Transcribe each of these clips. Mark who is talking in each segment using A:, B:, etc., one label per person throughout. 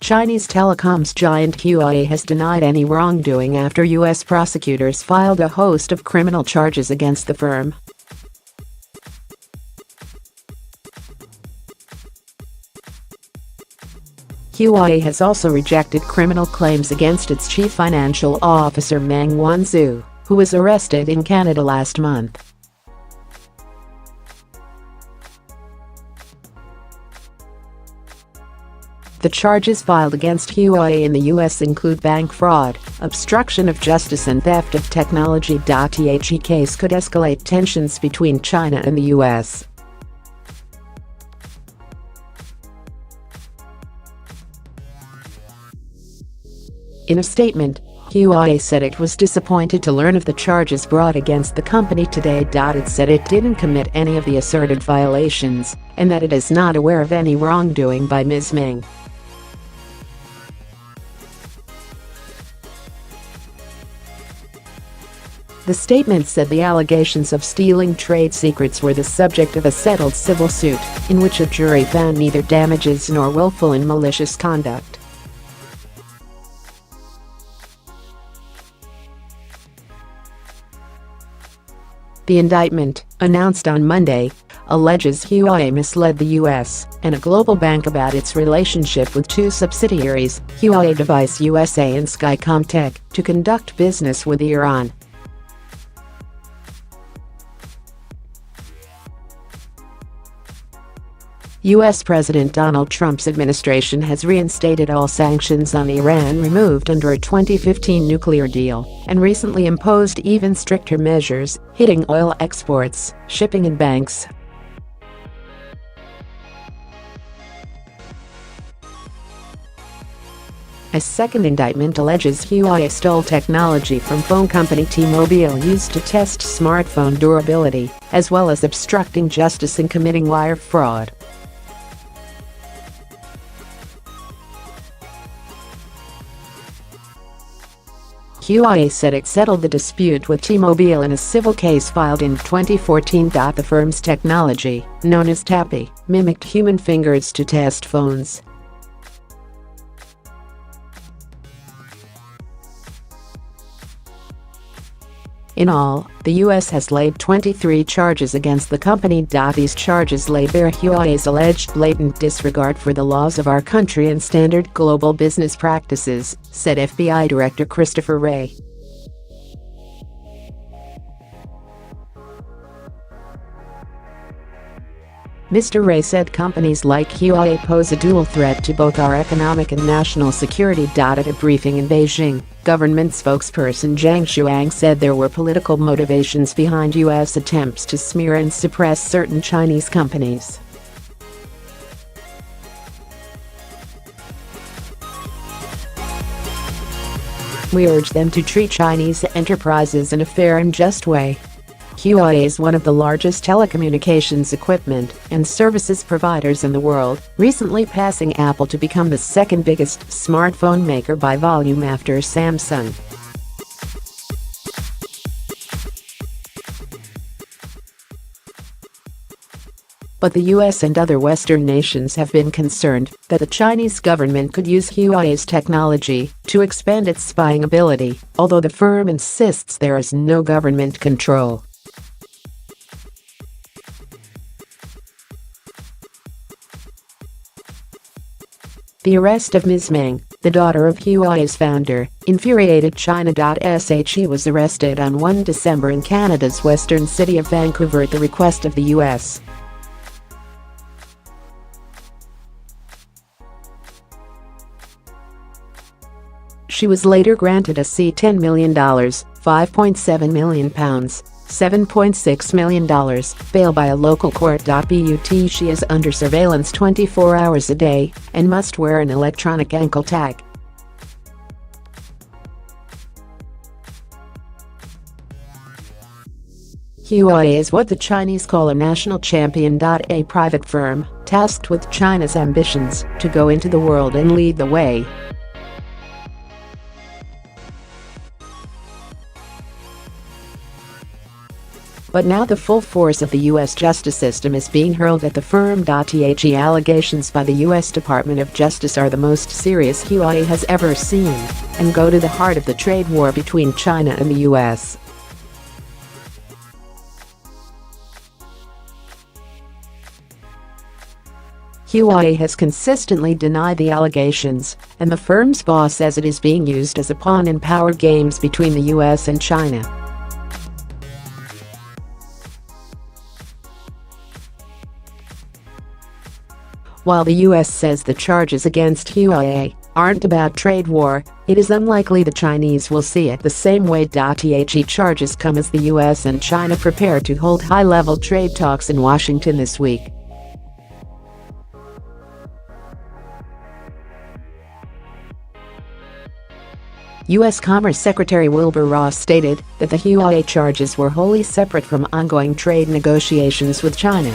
A: Chinese telecoms giant Huawei has denied any wrongdoing after U.S. prosecutors filed a host of criminal charges against the firm. Huawei has also rejected criminal claims against its chief financial officer Meng Wanzhou, who was arrested in Canada last month. The charges filed against Huawei in the U.S. include bank fraud, obstruction of justice and theft of technology.The case could escalate tensions between China and the U.S. In a statement, Huawei said it was disappointed to learn of the charges brought against the company today. It said it didn't commit any of the asserted violations, and that it is not aware of any wrongdoing by Ms. Meng. The statement said the allegations of stealing trade secrets were the subject of a settled civil suit, in which a jury found neither damages nor willful and malicious conduct. The indictment, announced on Monday, alleges Huawei misled the U.S. and a global bank about its relationship with two subsidiaries, Huawei Device USA and Skycom Tech, to conduct business with Iran. U.S. President Donald Trump's administration has reinstated all sanctions on Iran removed under a 2015 nuclear deal, and recently imposed even stricter measures, hitting oil exports, shipping and banks. A second indictment alleges Huawei stole technology from phone company T-Mobile used to test smartphone durability, as well as obstructing justice and committing wire fraud. Huawei said it settled the dispute with T-Mobile in a civil case filed in 2014. The firm's technology, known as TAPI, mimicked human fingers to test phones. In all, the U.S. has laid 23 charges against the company. These charges lay bare Huawei's alleged blatant disregard for the laws of our country and standard global business practices, said FBI Director Christopher Wray. Mr. Wray said companies like Huawei pose a dual threat to both our economic and national security. At a briefing in Beijing, government spokesperson Zhang Shuang said there were political motivations behind U.S. attempts to smear and suppress certain Chinese companies. We urge them to treat Chinese enterprises in a fair and just way. Huawei is one of the largest telecommunications equipment and services providers in the world, recently passing Apple to become the second biggest smartphone maker by volume after Samsung. But the U.S. and other Western nations have been concerned that the Chinese government could use Huawei's technology to expand its spying ability, although the firm insists there is no government control. The arrest of Ms. Meng, the daughter of Huawei's founder, infuriated China. She was arrested on 1 December in Canada's western city of Vancouver at the request of the U.S. She was later granted a $10 million, £5.7 million, $7.6 million bail by a local court. But she is under surveillance 24 hours a day and must wear an electronic ankle tag. Huawei is what the Chinese call a national champion. A private firm tasked with China's ambitions to go into the world and lead the way. But now the full force of the U.S. justice system is being hurled at the firm. The allegations by the U.S. Department of Justice are the most serious Huawei has ever seen and go to the heart of the trade war between China and the U.S. Huawei has consistently denied the allegations, and the firm's boss says it is being used as a pawn in power games between the U.S. and China. While the U.S. says the charges against Huawei aren't about trade war, it is unlikely the Chinese will see it the same way. The charges come as the U.S. and China prepare to hold high-level trade talks in Washington this week. U.S. Commerce Secretary Wilbur Ross stated that the Huawei charges were wholly separate from ongoing trade negotiations with China.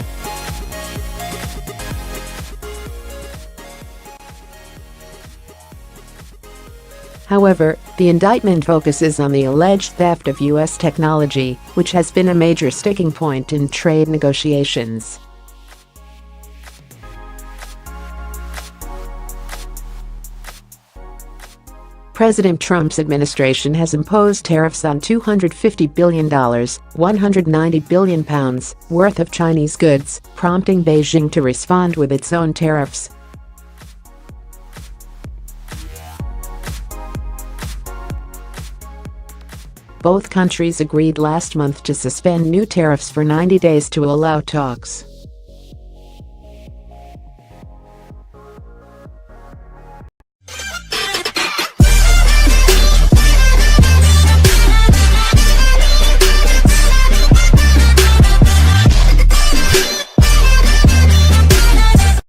A: However, the indictment focuses on the alleged theft of U.S. technology, which has been a major sticking point in trade negotiations. President Trump's administration has imposed tariffs on $250 billion (£190 billion) worth of Chinese goods, prompting Beijing to respond with its own tariffs. Both countries agreed last month to suspend new tariffs for 90 days to allow talks.